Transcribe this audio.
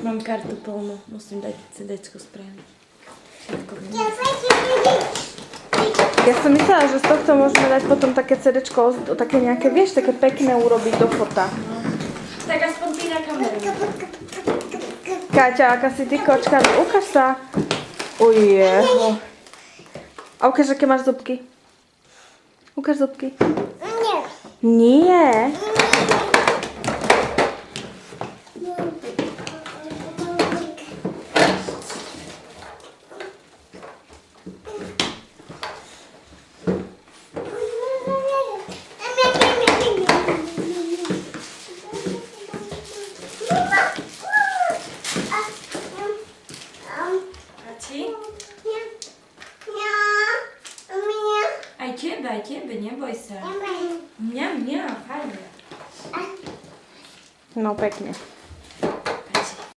Mám kartu plnú, musím dať CD-čko spraviť. Všetko viem. Ja som myslela, že z tohto môžeme dať potom také CD-čko, také nejaké, vieš, také pekné urobiť do fota. Tak aspoň ty na kameru. Káťa, aká si ty kočka, ukáž sa. Ujeho. A ukáž, aké máš zubky. Ukáž zubky. Nie. Aj tebe, neboj sa. Mňam, fajne. No pekne.